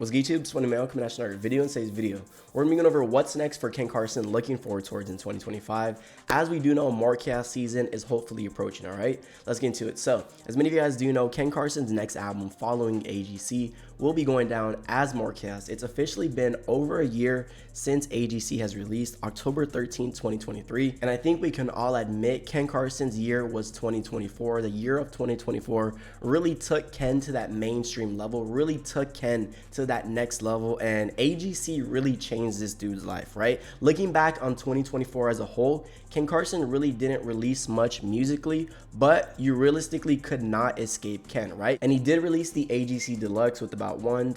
What's good, YouTube? It's MONEYMAY coming at another video. In today's video, we're going to be going over what's next for Ken Carson, looking forward towards in 2025. As we do know, Morecast season is hopefully approaching, all right? Let's get into it. So, as many of you guys do know, Ken Carson's next album following AGC will be going down as Morecast. It's officially been over a year since AGC has released, October 13, 2023. And I think we can all admit Ken Carson's year was 2024. The year of 2024 really took Ken to that mainstream level, really took Ken to that next level, and AGC really changed this dude's life, right? Looking back on 2024 as a whole, Ken Carson really didn't release much musically, but you realistically could not escape Ken, right? And he did release the AGC Deluxe with about 7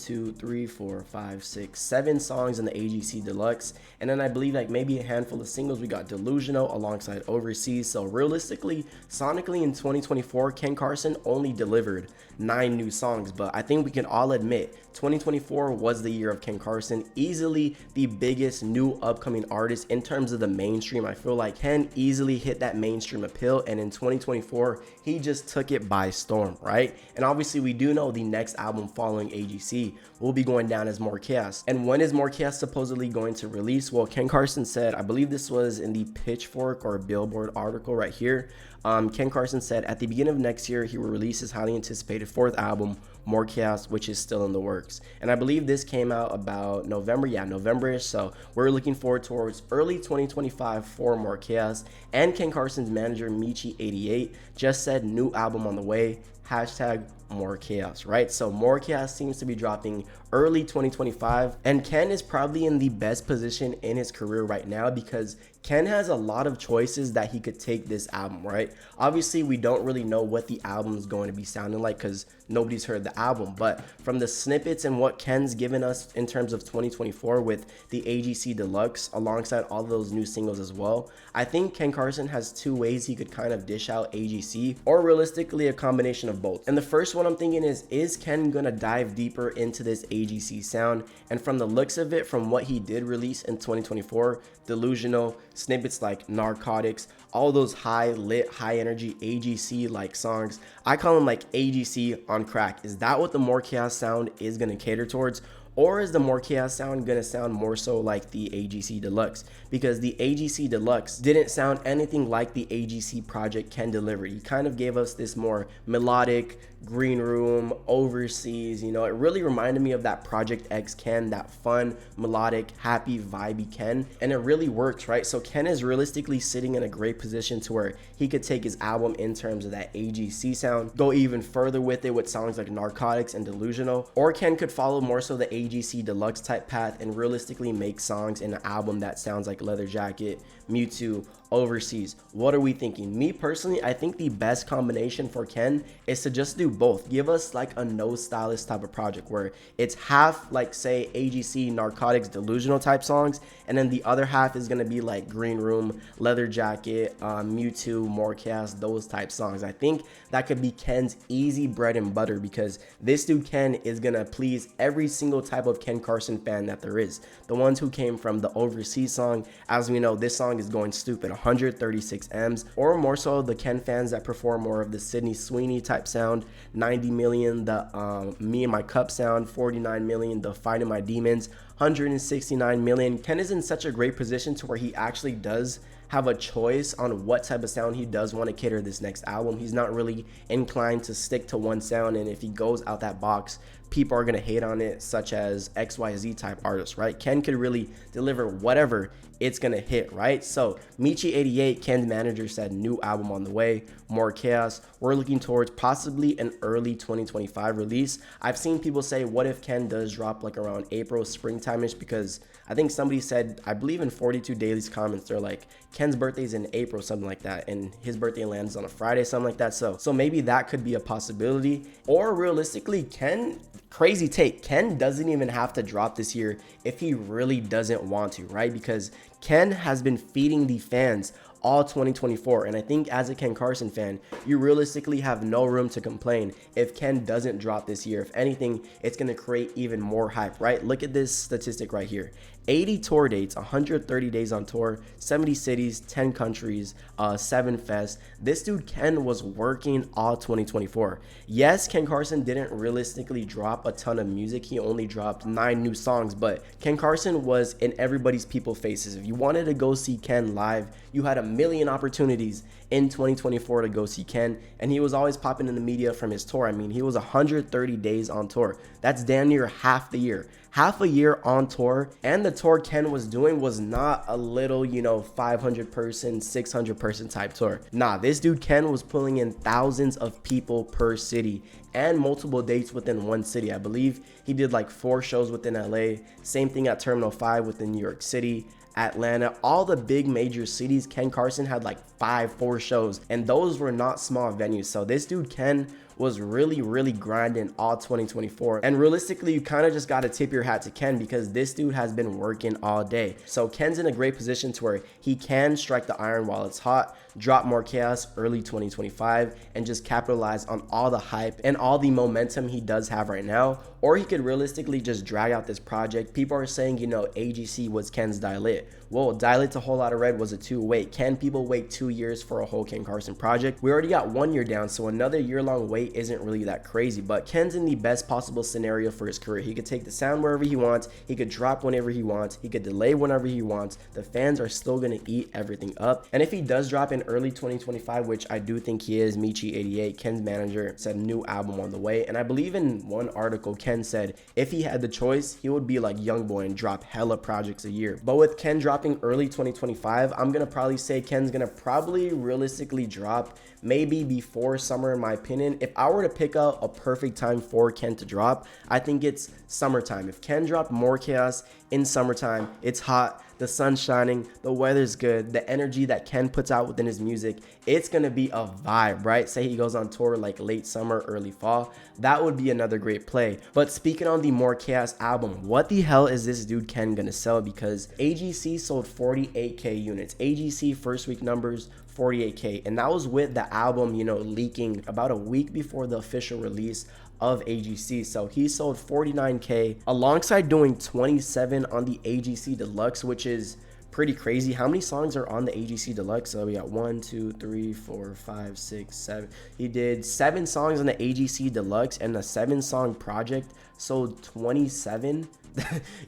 songs in the AGC Deluxe, and then I believe like maybe a handful of singles. We got Delusional alongside Overseas. So realistically, sonically in 2024, Ken Carson only delivered 9 new songs, but I think we can all admit 2024 was the year of Ken Carson, easily the biggest new upcoming artist in terms of the mainstream. I feel like Ken easily hit that mainstream appeal, and in 2024 he just took it by storm, right? And obviously we do know the next album following AGC will be going down as Morecast. And when is Morecast supposedly going to release? Well, Ken Carson said, I believe this was in the Pitchfork or Billboard article right here, Ken Carson said at the beginning of next year he will release his highly anticipated 4th album, Morecast, which is still in the works. And I believe this came out about November, November-ish. So we're looking forward towards early 2025 for Morecast. And Ken Carson's manager, Michi88, just said new album on the way, hashtag more chaos, right? So more chaos seems to be dropping early 2025, and Ken is probably in the best position in his career right now because Ken has a lot of choices that he could take this album, right? Obviously we don't really know what the album is going to be sounding like because nobody's heard the album, but from the snippets and what Ken's given us in terms of 2024 with the AGC Deluxe alongside all those new singles as well, I think Ken Carson has 2 ways he could kind of dish out AGC, or realistically a combination of both. And the first one I'm thinking is Ken gonna dive deeper into this AGC sound? And from the looks of it, from what he did release in 2024, Delusional, snippets like Narcotics, all those high lit, high energy AGC like songs, I call them like AGC on crack. Is that what the Morecast sound is gonna cater towards? Or is the Morecast sound gonna sound more so like the AGC Deluxe? Because the AGC Deluxe didn't sound anything like the AGC project Ken delivered. He kind of gave us this more melodic, Green Room, Overseas, you know, it really reminded me of that Project X Ken, that fun, melodic, happy, vibey Ken, and it really works, right? So Ken is realistically sitting in a great position to where he could take his album in terms of that AGC sound, go even further with it with songs like Narcotics and Delusional, or Ken could follow more so the AGC Deluxe type path and realistically make songs in an album that sounds like Leather Jacket, Mewtwo, Overseas. What are we thinking? Me personally, I think the best combination for Ken is to just do both. Give us like a no stylist type of project where it's half like say AGC, Narcotics, Delusional type songs, and then the other half is gonna be like Green Room, Leather Jacket, Mewtwo, Morecast, those type songs. I think that could be Ken's easy bread and butter because this dude Ken is gonna please every single type of Ken Carson fan that there is. The ones who came from the Overseas song, as we know, this song is going stupid, 136 M's, or more so the Ken fans that prefer more of the Sydney Sweeney type sound, 90 million, the Me and My Cup sound, 49 million, the Fighting My Demons, 169 million. Ken is in such a great position to where he actually does have a choice on what type of sound he does want to cater this next album. He's not really inclined to stick to one sound, and if he goes out that box, people are going to hate on it, such as XYZ type artists, right? Ken could really deliver whatever, it's going to hit, right? So Michi88, Ken's manager, said new album on the way, more chaos. We're looking towards possibly an early 2025 release. I've seen people say, what if Ken does drop like around April, springtime-ish? Because I think somebody said, I believe in 42 Daily's comments, they're like, Ken's birthday's in April, something like that, and his birthday lands on a Friday, something like that. So maybe that could be a possibility. Or realistically, Ken, crazy take, Ken doesn't even have to drop this year if he really doesn't want to, right? Because Ken has been feeding the fans all 2024, and I think as a Ken Carson fan, you realistically have no room to complain if Ken doesn't drop this year. If anything, it's going to create even more hype, right? Look at this statistic right here. 80 tour dates, 130 days on tour, 70 cities, 10 countries, 7 fests. This dude Ken was working all 2024. Yes, Ken Carson didn't realistically drop a ton of music. He only dropped 9 new songs, but Ken Carson was in everybody's people faces. If you wanted to go see Ken live, you had a million opportunities in 2024 to go see Ken, and he was always popping in the media from his tour. I mean, he was 130 days on tour. That's damn near half the year. Half a year on tour, and the tour Ken was doing was not a little, 500 person, 600 person type tour. Nah, this dude Ken was pulling in thousands of people per city and multiple dates within one city. I believe he did like 4 shows within LA, same thing at Terminal 5 within New York City, Atlanta, all the big major cities. Ken Carson had like 4 shows, and those were not small venues. So this dude Ken was really grinding all 2024, and realistically you kind of just got to tip your hat to Ken because this dude has been working all day. So Ken's in a great position to where he can strike the iron while it's hot, drop more chaos early 2025, and just capitalize on all the hype and all the momentum he does have right now. Or he could realistically just drag out this project. People are saying, AGC was Ken's Dial It. Well, Dial It to Whole Lotta Red was a 2 wait. Can people wait 2 years for a whole Ken Carson project? We already got 1 year down, so another year-long wait isn't really that crazy. But Ken's in the best possible scenario for his career. He could take the sound wherever he wants. He could drop whenever he wants. He could delay whenever he wants. The fans are still going to eat everything up. And if he does drop in early 2025, which I do think he is, Michi88, Ken's manager, said new album on the way. And I believe in one article, Ken said if he had the choice, he would be like Youngboy and drop hella projects a year. But with Ken dropping early 2025, I'm going to probably say Ken's going to probably realistically drop maybe before summer, in my opinion. If I were to pick out a perfect time for Ken to drop, I think it's summertime. If Ken dropped more chaos in summertime, it's hot, the sun's shining, the weather's good, the energy that Ken puts out within his music, it's gonna be a vibe, right? Say he goes on tour like late summer, early fall, that would be another great play. But speaking on the More Chaos album, what the hell is this dude Ken gonna sell? Because AGC sold 48K units. AGC first week numbers, 48K, and that was with the album, leaking about a week before the official release of AGC. So he sold 49K alongside doing 27 on the AGC Deluxe, which is pretty crazy. How many songs are on the AGC Deluxe? So we got 1, 2, 3, 4, 5, 6, 7. He did 7 songs on the AGC Deluxe, and the 7-song project sold 27.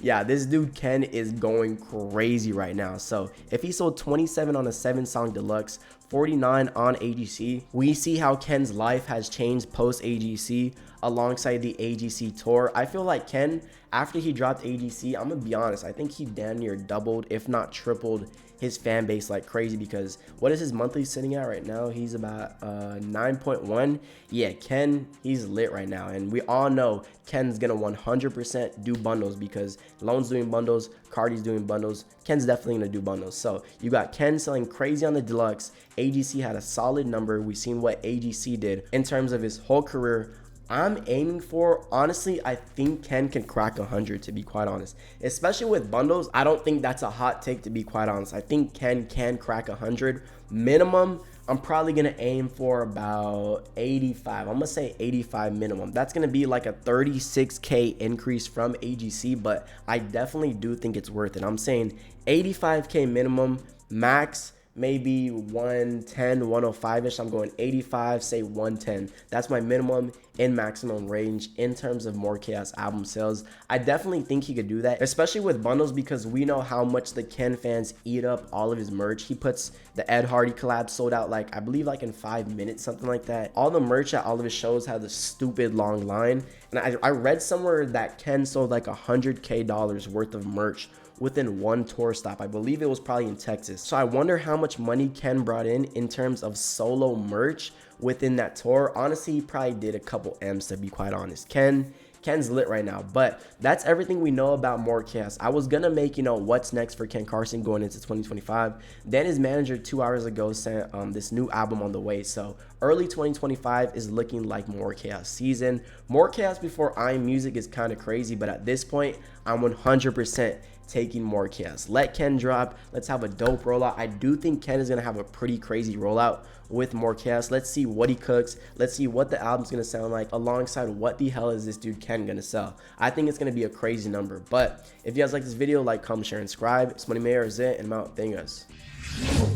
Yeah, this dude Ken is going crazy right now. So if he sold 27 on a 7-song deluxe, 49 on AGC, we see how Ken's life has changed post AGC alongside the AGC tour. I feel like Ken, after he dropped AGC, I'm gonna be honest, I think he damn near doubled, if not tripled, his fan base like crazy. Because what is his monthly sitting at right now? He's about 9.1. Yeah, Ken, he's lit right now, and we all know Ken's gonna 100% do bundles because Lone's doing bundles, Cardi's doing bundles, Ken's definitely gonna do bundles. So you got Ken selling crazy on the deluxe. AGC had a solid number. We've seen what AGC did in terms of his whole career. I'm aiming for, honestly, I think Ken can crack 100, to be quite honest. Especially with bundles, I don't think that's a hot take, to be quite honest. I think Ken can crack 100. Minimum, I'm probably going to aim for about 85. I'm going to say 85 minimum. That's going to be like a 36K increase from AGC, but I definitely do think it's worth it. I'm saying 85K minimum, max maybe 110, 105-ish. I'm going 85, say 110. That's my minimum and maximum range in terms of More Chaos album sales. I definitely think he could do that, especially with bundles, because we know how much the Ken fans eat up all of his merch. He puts the Ed Hardy collab sold out like, I believe like in 5 minutes, something like that. All the merch at all of his shows had the stupid long line. And I read somewhere that Ken sold like $100K worth of merch within one tour stop. I believe it was probably in Texas. So I wonder how much money Ken brought in terms of solo merch within that tour. Honestly, he probably did a couple M's, to be quite honest. Ken's lit right now. But that's everything we know about More Chaos. I was gonna make, what's next for Ken Carson going into 2025. Then his manager 2 hours ago sent this new album on the way. So early 2025 is looking like More Chaos season. More Chaos before I'm Music is kind of crazy, but at this point, I'm 100% taking more chaos. Let Ken drop. Let's have a dope rollout. I do think Ken is going to have a pretty crazy rollout with more chaos. Let's see what he cooks. Let's see what the album's going to sound like alongside what the hell is this dude Ken going to sell. I think it's going to be a crazy number. But if you guys like this video, like, comment, share, and subscribe. It's MONEYMAY or Zit, and I'm out. Thank you guys.